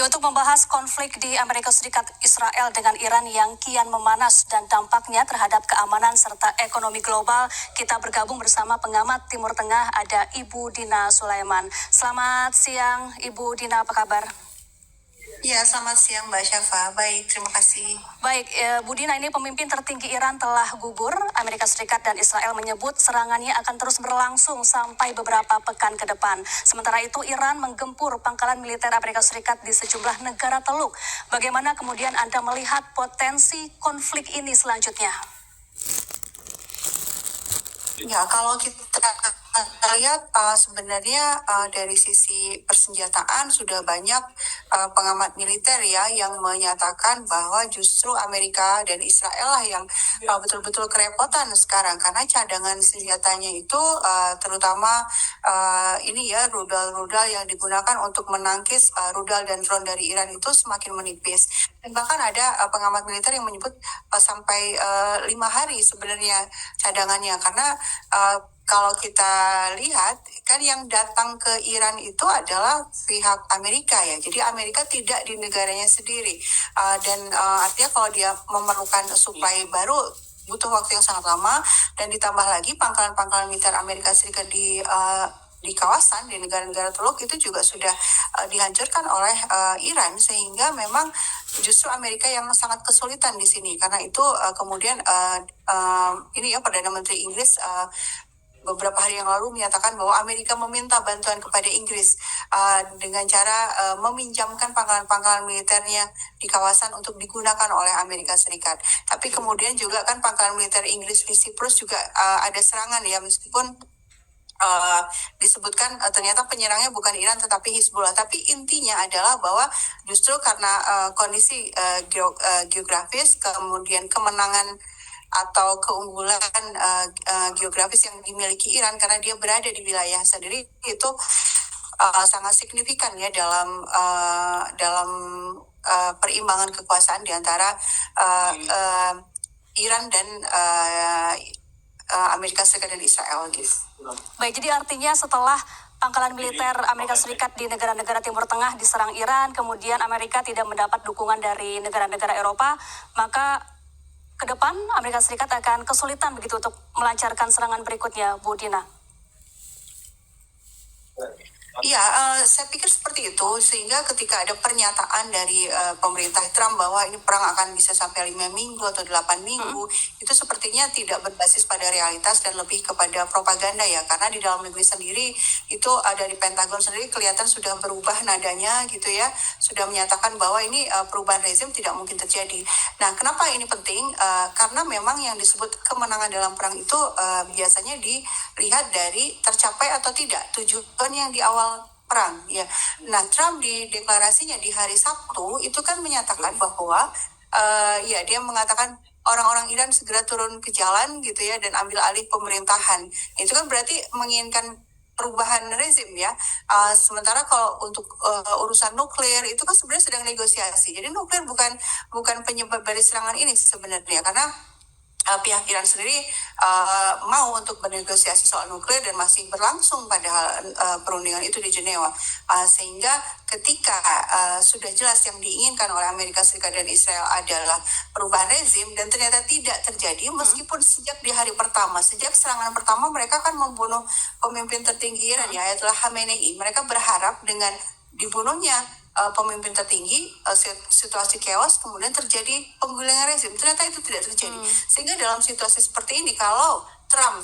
Ya, untuk membahas konflik di Amerika Serikat Israel dengan Iran yang kian memanas dan dampaknya terhadap keamanan serta ekonomi global, kita bergabung bersama pengamat Timur Tengah, ada Ibu Dina Sulaiman. Selamat siang, Ibu Dina, apa kabar? Ya, selamat siang Mbak Syafa. Baik, terima kasih. Baik, Bu Dina, ini pemimpin tertinggi Iran telah gugur. Amerika Serikat dan Israel menyebut serangannya akan terus berlangsung sampai beberapa pekan ke depan. Sementara itu, Iran menggempur pangkalan militer Amerika Serikat di sejumlah negara Teluk. Bagaimana kemudian Anda melihat potensi konflik ini selanjutnya? Ya, kalau kita lihat sebenarnya dari sisi persenjataan sudah banyak pengamat militer ya yang menyatakan bahwa justru Amerika dan Israel lah yang betul-betul kerepotan sekarang karena cadangan senjatanya itu terutama ini ya rudal-rudal yang digunakan untuk menangkis rudal dan drone dari Iran itu semakin menipis. Dan bahkan ada pengamat militer yang menyebut sampai 5 hari sebenarnya cadangannya karena kalau kita lihat kan yang datang ke Iran itu adalah pihak Amerika ya, jadi Amerika tidak di negaranya sendiri dan artinya kalau dia memerlukan suplai baru butuh waktu yang sangat lama dan ditambah lagi pangkalan-pangkalan militer Amerika Serikat di kawasan di negara-negara Teluk itu juga sudah dihancurkan oleh Iran sehingga memang justru Amerika yang sangat kesulitan di sini karena itu kemudian ini ya Perdana Menteri Inggris beberapa hari yang lalu menyatakan bahwa Amerika meminta bantuan kepada Inggris dengan cara meminjamkan pangkalan-pangkalan militernya di kawasan untuk digunakan oleh Amerika Serikat. Tapi kemudian juga kan pangkalan militer Inggris di Siprus juga ada serangan ya meskipun disebutkan ternyata penyerangnya bukan Iran tetapi Hizbullah. Tapi intinya adalah bahwa justru karena kondisi geografis kemudian kemenangan atau keunggulan geografis yang dimiliki Iran karena dia berada di wilayah sendiri itu sangat signifikan ya dalam perimbangan kekuasaan di antara Iran dan Amerika Serikat dan Israel gitu. Baik, jadi artinya setelah pangkalan militer Amerika Serikat di negara-negara Timur Tengah diserang Iran, kemudian Amerika tidak mendapat dukungan dari negara-negara Eropa, maka ke depan Amerika Serikat akan kesulitan begitu untuk melancarkan serangan berikutnya, Bu Dina. Iya, saya pikir seperti itu sehingga ketika ada pernyataan dari pemerintah Trump bahwa ini perang akan bisa sampai 5 minggu atau 8 minggu, itu sepertinya tidak berbasis pada realitas dan lebih kepada propaganda ya, karena di dalam negeri sendiri itu ada di Pentagon sendiri kelihatan sudah berubah nadanya gitu ya, sudah menyatakan bahwa ini perubahan rezim tidak mungkin terjadi. Nah, kenapa ini penting? Karena memang yang disebut kemenangan dalam perang itu biasanya dilihat dari tercapai atau tidak tujuan yang di awal perang ya. Nah, Trump di deklarasinya di hari Sabtu itu kan menyatakan bahwa ya dia mengatakan orang-orang Iran segera turun ke jalan gitu ya dan ambil alih pemerintahan. Itu kan berarti menginginkan perubahan rezim ya. Sementara kalau untuk urusan nuklir itu kan sebenarnya sedang negosiasi. Jadi nuklir bukan penyebab dari serangan ini sebenarnya karena pihak Iran sendiri mau untuk bernegosiasi soal nuklir dan masih berlangsung padahal perundingan itu di Jenewa sehingga ketika sudah jelas yang diinginkan oleh Amerika Serikat dan Israel adalah perubahan rezim dan ternyata tidak terjadi meskipun sejak di hari pertama, sejak serangan pertama mereka kan membunuh pemimpin tertinggi Iran ya Ayatollah Khamenei. Mereka berharap dengan dibunuhnya pemimpin tertinggi, situasi chaos, kemudian terjadi penggulingan rezim. Ternyata itu tidak terjadi. Sehingga dalam situasi seperti ini, kalau Trump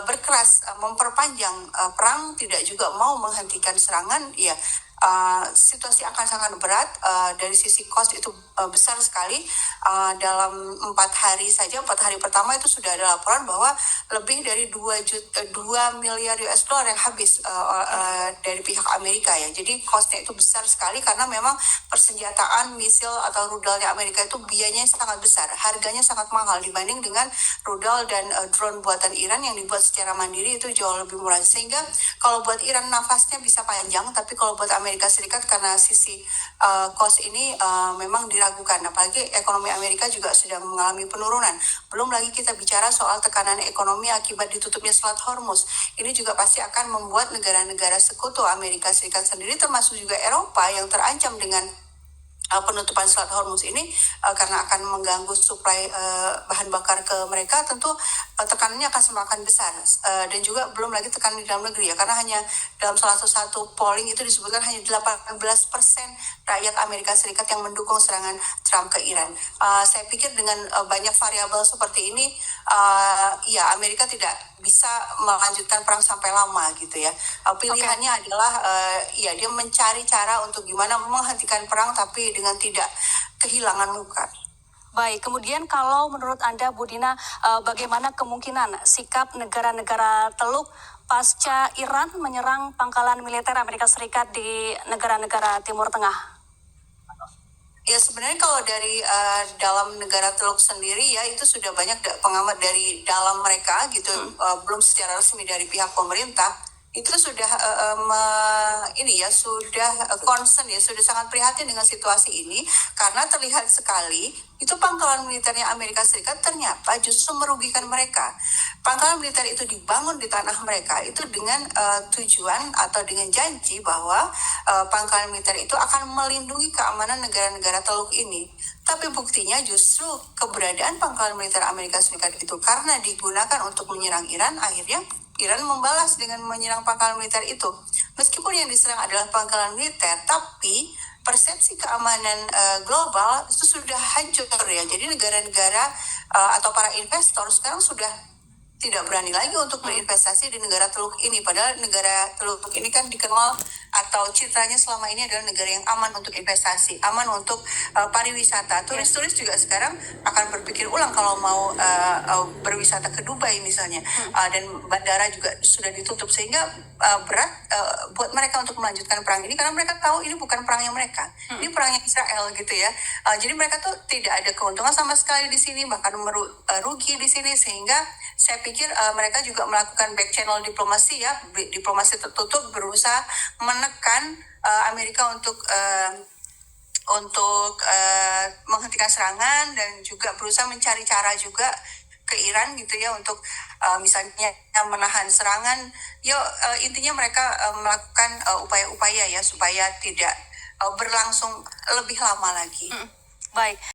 berkeras memperpanjang perang, tidak juga mau menghentikan serangan, ya situasi akan sangat berat. Dari sisi cost itu besar sekali. Dalam 4 hari saja, 4 hari pertama itu sudah ada laporan bahwa lebih dari 2 miliar US dollar yang habis dari pihak Amerika ya. Jadi costnya itu besar sekali karena memang persenjataan misil atau rudalnya Amerika itu biayanya sangat besar, harganya sangat mahal dibanding dengan rudal dan drone buatan Iran yang dibuat secara mandiri itu jauh lebih murah. Sehingga kalau buat Iran nafasnya bisa panjang, tapi kalau buat Amerika Serikat karena sisi cost ini memang diragukan. Apalagi ekonomi Amerika juga sedang mengalami penurunan. Belum lagi kita bicara soal tekanan ekonomi akibat ditutupnya Selat Hormuz. Ini juga pasti akan membuat negara-negara sekutu Amerika Serikat sendiri termasuk juga Eropa yang terancam dengan penutupan Selat Hormuz ini karena akan mengganggu suplai bahan bakar ke mereka, tentu tekanannya akan semakin besar. Dan juga belum lagi tekanan di dalam negeri ya, karena hanya dalam salah satu polling itu disebutkan hanya 18% rakyat Amerika Serikat yang mendukung serangan Trump ke Iran. Saya pikir dengan banyak variabel seperti ini, ya Amerika tidak bisa melanjutkan perang sampai lama gitu ya. Pilihannya adalah ya dia mencari cara untuk gimana menghentikan perang tapi dengan tidak kehilangan muka. Baik, kemudian kalau menurut Anda, Bu Dina, bagaimana kemungkinan sikap negara-negara Teluk pasca Iran menyerang pangkalan militer Amerika Serikat di negara-negara Timur Tengah? Ya sebenarnya kalau dari dalam negara Teluk sendiri ya itu sudah banyak pengamat dari dalam mereka gitu, belum secara resmi dari pihak pemerintah itu sudah ini ya sudah concern ya, sudah sangat prihatin dengan situasi ini karena terlihat sekali itu pangkalan militernya Amerika Serikat ternyata justru merugikan mereka. Pangkalan militer itu dibangun di tanah mereka itu dengan tujuan atau dengan janji bahwa pangkalan militer itu akan melindungi keamanan negara-negara Teluk ini. Tapi buktinya justru keberadaan pangkalan militer Amerika Serikat itu karena digunakan untuk menyerang Iran, akhirnya Iran membalas dengan menyerang pangkalan militer itu. Meskipun yang diserang adalah pangkalan militer, tapi persepsi keamanan global itu sudah hancur ya. Jadi negara-negara atau para investor sekarang sudah tidak berani lagi untuk berinvestasi di negara Teluk ini. Padahal negara Teluk ini kan dikenal atau citranya selama ini adalah negara yang aman untuk investasi, aman untuk pariwisata. Turis-turis juga sekarang akan berpikir ulang kalau mau berwisata ke Dubai misalnya. Dan bandara juga sudah ditutup sehingga berat buat mereka untuk melanjutkan perang ini karena mereka tahu ini bukan perangnya mereka. Ini perangnya Israel gitu ya. Jadi mereka tuh tidak ada keuntungan sama sekali di sini, bahkan rugi di sini, sehingga saya pikir mereka juga melakukan back channel diplomasi ya, diplomasi tertutup, berusaha menekan Amerika untuk menghentikan serangan dan juga berusaha mencari cara juga ke Iran gitu ya untuk misalnya menahan serangan. Intinya mereka melakukan upaya-upaya ya supaya tidak berlangsung lebih lama lagi. Baik.